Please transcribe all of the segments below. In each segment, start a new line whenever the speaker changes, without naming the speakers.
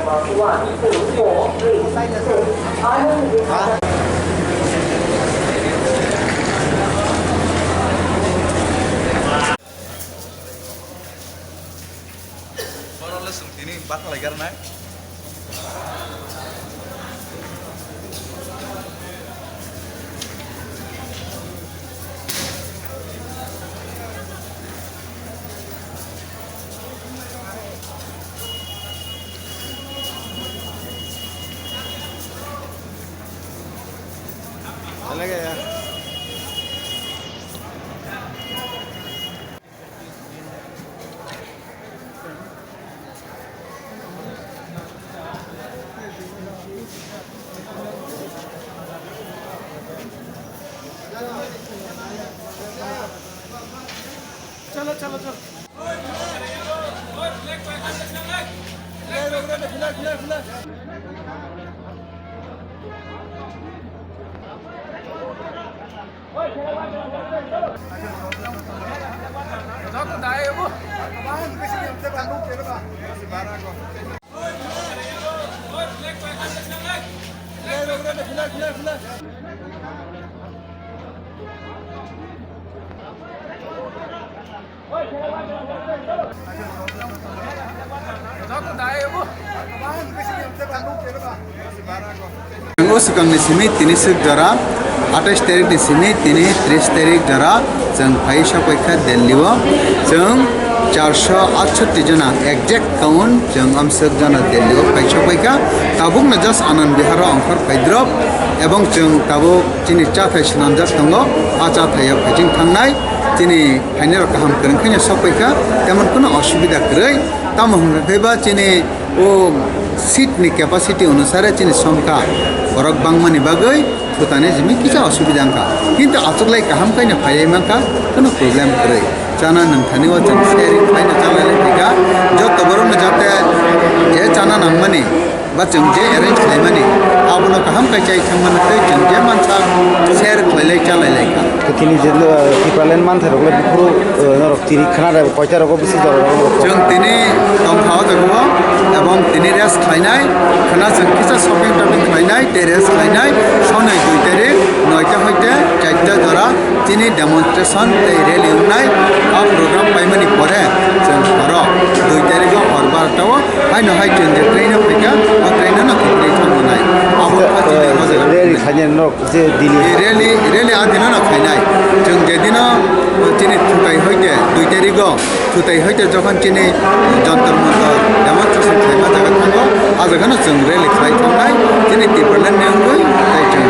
Ini bakal lagi karena lagi ya. चलो चलो चलो Sekarang di sini tinis jara 28 tarik di sini tinis 30 tarik jara jeng Paisha Paika Delhi wa jeng 468 jana exact count jeng amsek jana Delhi wa Paisha Paika tabung na just Anand Bihar angkar Paidrop ebong jeng tabuk cini cathai sinanjak tongo acathai ya pajing thangnai cini hainer kaham kerengkanya sapaika teman kuna asubida kerai tamah heba cini o seat ni capacity অনুসারে cini সংখ্যা Orang bangmani bagai, putane jemi kita asubida angka. Kintu aturlai kaham kaina payai mangka, kono problem kere. Cana nangthani wa cang sharing kaina cala le tiga. Jo tabaron jate ye cana nangmani, ba cang je arrange khai mani. Abono kaham kai chai thang man kai cang je mancha share khlai cala le ka.
Kini jelo kipalen man tharo le bukuru norok tiri khana ra koita roko bisi jaro.
Cang tini tong khao jago এবং তিনি race খাইনাই খানা जों কিসা shopping topping খাইনাই terrace খাইনাই সनै 2 তারিখ 9টা হইতে 4টা জরা তিনি demonstration rally Unai আ programme পাইমানি পরে जों হর 2 তারিখ হর 12টাও হাইনো হাই ট্রেন ট্রেন ফিকা ও ট্রেন না কিনে থামনাই আবো
রেলি খাইনাই নক যে দিলি
রেলি আদিন না খাইনাই जों যেদিন তিনি থুতাই হইতে 2 তারিখ থুতাই হইতে যখন তিনি যন্তর মন্তর ডেমনস্ট্রেশন খাইমা জায়গা থাকো আজাগানো जों রেলি খাই থামনাই তিনি টিপারল্যান্ড নেঙ্গই তাই जों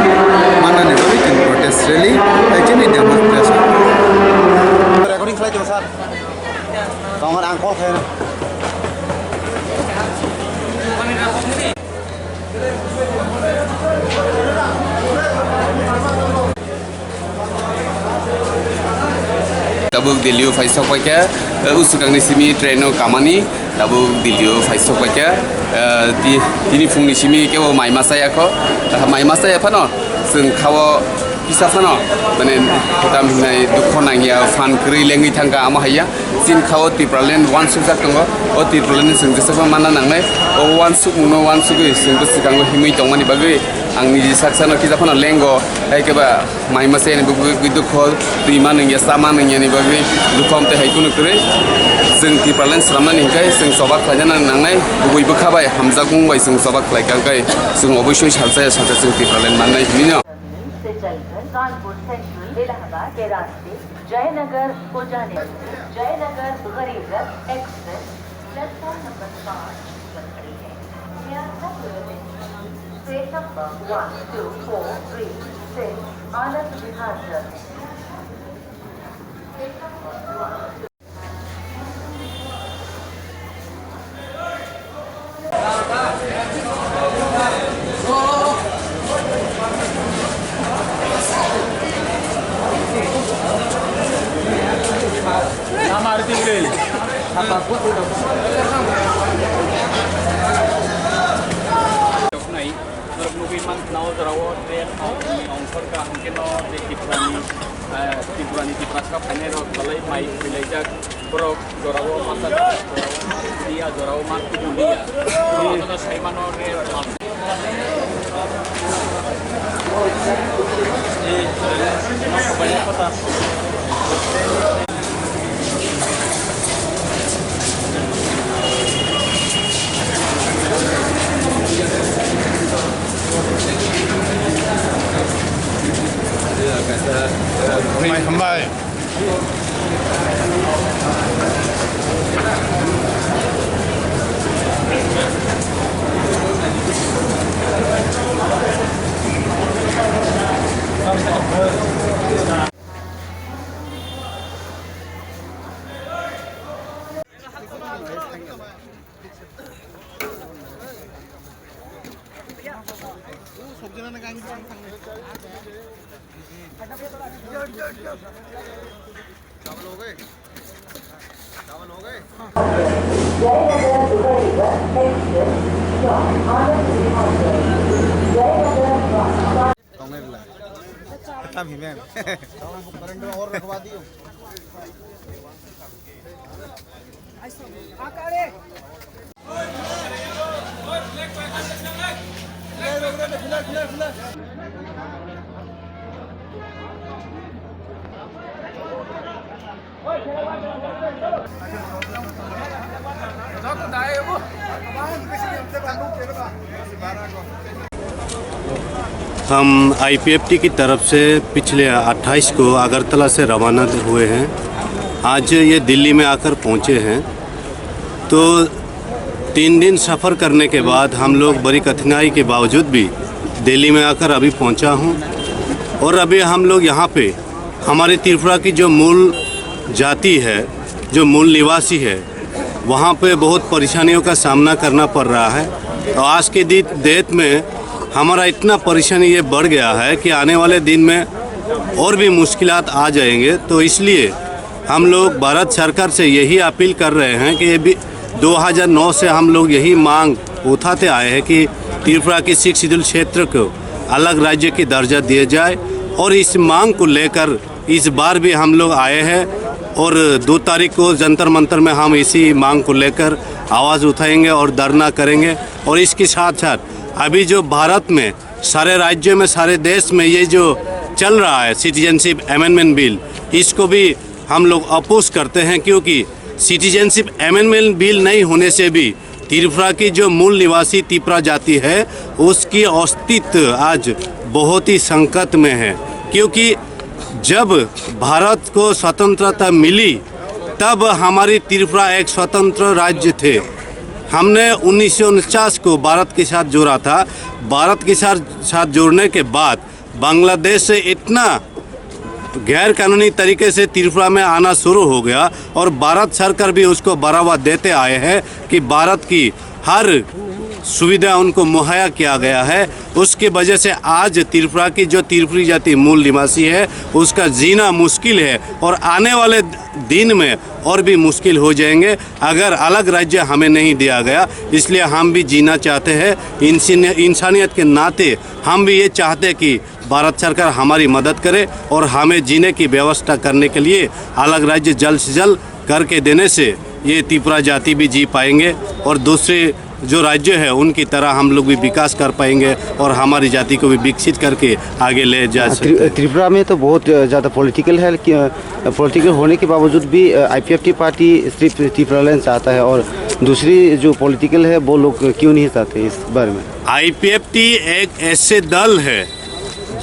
মানানে ভাবে जों প্রটেস্ট রেলি তাই তিনি ডেমনস্ট্রেশন
রেকর্ডিং খাই তো স্যার তোমার আঙ্কল খাই না
Tabuk Delhi Faisal Paika, usukang ni simi trainer kamani, tabuk Delhi Faisal Paika, tini fung ni simi kewo mai masaya ko, mai masaya apa no, seng kawo kisah apa no, mana kita mengenai dukungan ya fan kiri lengi tangga ama haya, sin kawo tipralen one suk tak tunggu, tipralen seng jasa mana nangai, one suk muno one suk seng jasa kanggo himi tongmani bagai. Ang ni saksana kita pun lenggo, hai keba mai masai ni begitu khol, terima nengya sama nengya ni bagi dukom teh hai kuno kere, seng tipralan selama ni kai seng sobak kajian nangai, bui berkabai hamzah kung bai seng sobak lagi kai, seng obisui halsa seng tipralan mana ini no.
से चलकर Kanpur central Allahabad के रास्ते जयनगर को जाने Jaynagar Garib Rath express platform number 5 पर खड़ी है। Station number 1, 2, 4, 3, 6, Anand Bihar journey. Station number 1.
Tibrani di pasca panero balai mai pilajak
हम आईपीएफटी की तरफ से पिछले 28 को अगरतला से रवाना हुए हैं। आज ये दिल्ली में आकर पहुँचे हैं। तो 3 दिन सफ़र करने के बाद हम लोग बड़ी कठिनाई के बावजूद भी दिल्ली में आकर अभी पहुँचा हूँ। और अभी हम लोग यहाँ पे हमारी त्रिपुरा की जो मूल जाति है, जो मूल निवासी है, वहाँ पे बहुत परेशानियों का सामना करना पड़ रहा है। तो आज के डेट में हमारा इतना परेशानी ये बढ़ गया है कि आने वाले दिन में और भी मुश्किलात आ जाएंगे। तो इसलिए हम लोग भारत सरकार से यही अपील कर रहे हैं कि ये भी 2009 से हम लोग यही मांग उठाते आए हैं कि त्रिपुरा के 6 शेड्यूल क्षेत्र को अलग राज्य की दर्जा दिया जाए। और इस मांग को लेकर इस बार भी हम लोग आए हैं और 2 तारीख को जंतर मंतर में हम इसी मांग को लेकर आवाज़ उठाएंगे और धरना करेंगे। और इसके साथ साथ अभी जो भारत में सारे राज्यों में, सारे देश में ये जो चल रहा है सिटीजनशिप अमेंडमेंट बिल, इसको भी हम लोग अपोज करते हैं। क्योंकि सिटीजनशिप अमेंडमेंट बिल नहीं होने से भी त्रिपुरा की जो मूल निवासी त्रिपुरा जाति है उसकी अस्तित्व आज बहुत ही संकट में है। क्योंकि जब भारत को स्वतंत्रता मिली तब हमारी त्रिपुरा एक स्वतंत्र राज्य थे। हमने 1949 को भारत के साथ जोड़ा था। भारत के साथ जोड़ने के बाद बांग्लादेश से इतना गैर कानूनी तरीके से त्रिपुरा में आना शुरू हो गया और भारत सरकार भी उसको बढ़ावा देते आए हैं कि भारत की हर सुविधा उनको मुहैया किया गया है। उसकी वजह से आज त्रिपुरा की जो त्रिपुरी जाति मूल निवासी है उसका जीना मुश्किल है और आने वाले दिन में और भी मुश्किल हो जाएंगे अगर अलग राज्य हमें नहीं दिया गया। इसलिए हम भी जीना चाहते हैं। इंसानियत के नाते हम भी ये चाहते हैं कि भारत सरकार हमारी मदद करे और हमें जीने की व्यवस्था करने के लिए अलग राज्य जल्द से जल्द करके देने से ये त्रिपुरा जाति भी जी पाएंगे और दूसरे जो राज्य है उनकी तरह हम लोग भी विकास कर पाएंगे और हमारी जाति को भी विकसित करके आगे ले जा सकते।
त्रिपुरा में तो बहुत ज़्यादा पॉलिटिकल है। पॉलिटिकल होने के बावजूद भी आईपीएफटी पार्टी सिर्फ त्रिपुरालैंड चाहता है और दूसरी जो पॉलिटिकल है वो लोग क्यों नहीं चाहते इस बारे में?
आईपीएफटी एक ऐसे दल है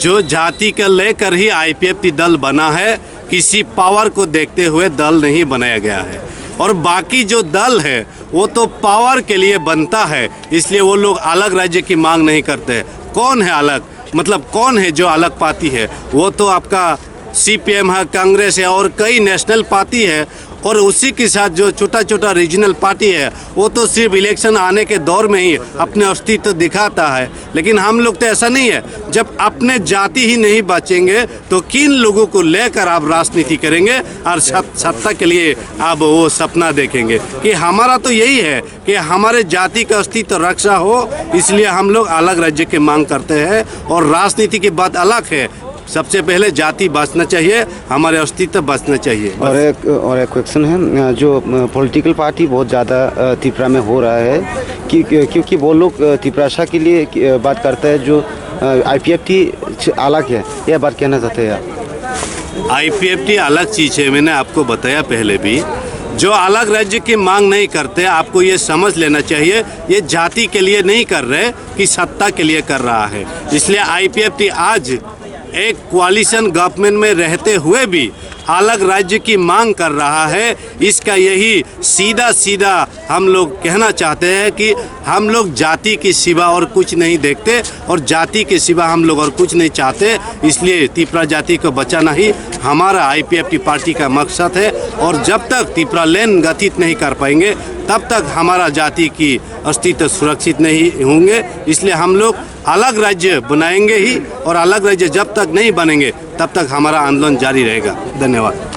जो जाति को लेकर ही आईपीएफटी दल बना है। किसी पावर को देखते हुए दल नहीं बनाया गया है। और बाकी जो दल है वो तो पावर के लिए बनता है, इसलिए वो लोग अलग राज्य की मांग नहीं करते। कौन है अलग, मतलब कौन है जो अलग पार्टी है? वो तो आपका सीपीएम है, कांग्रेस है और कई नेशनल पार्टी है। और उसी के साथ जो छोटा छोटा रीजनल पार्टी है वो तो सिर्फ इलेक्शन आने के दौर में ही अपने अस्तित्व दिखाता है। लेकिन हम लोग तो ऐसा नहीं है। जब अपने जाति ही नहीं बचेंगे तो किन लोगों को लेकर आप राजनीति करेंगे और सत्ता के लिए आप वो सपना देखेंगे? कि हमारा तो यही है कि हमारे जाति का अस्तित्व रक्षा हो, इसलिए हम लोग अलग राज्य की मांग करते हैं। और राजनीति की बात अलग है, सबसे पहले जाति बचना चाहिए, हमारे अस्तित्व बचना चाहिए।
और एक क्वेश्चन है, जो पॉलिटिकल पार्टी बहुत ज़्यादा त्रिपुरा में हो रहा है क्योंकि वो लोग त्रिपुरा के लिए बात करते हैं, जो IPFT अलग है, यह बात कहना चाहते हैं आप?
IPFT अलग चीज़ है, मैंने आपको बताया पहले भी। जो अलग राज्य की मांग नहीं करते, आपको ये समझ लेना चाहिए, ये जाति के लिए नहीं कर रहे कि सत्ता के लिए कर रहा है। इसलिए IPFT आज एक कोalition गवर्नमेंट में रहते हुए भी अलग राज्य की मांग कर रहा है। इसका यही सीधा हम लोग कहना चाहते हैं कि हम लोग जाति के सिवा और कुछ नहीं देखते और जाति के सिवा हम लोग और कुछ नहीं चाहते। इसलिए त्रिपुरा जाति को बचाना ही हमारा IPFT पार्टी का मकसद है। और जब तक त्रिपुरा लैंड गठित नहीं कर पाएंगे तब तक हमारा जाति की अस्तित्व सुरक्षित नहीं होंगे। इसलिए हम लोग अलग राज्य बनाएंगे ही, और अलग राज्य जब तक नहीं बनेंगे तब तक हमारा आंदोलन जारी रहेगा। धन्यवाद।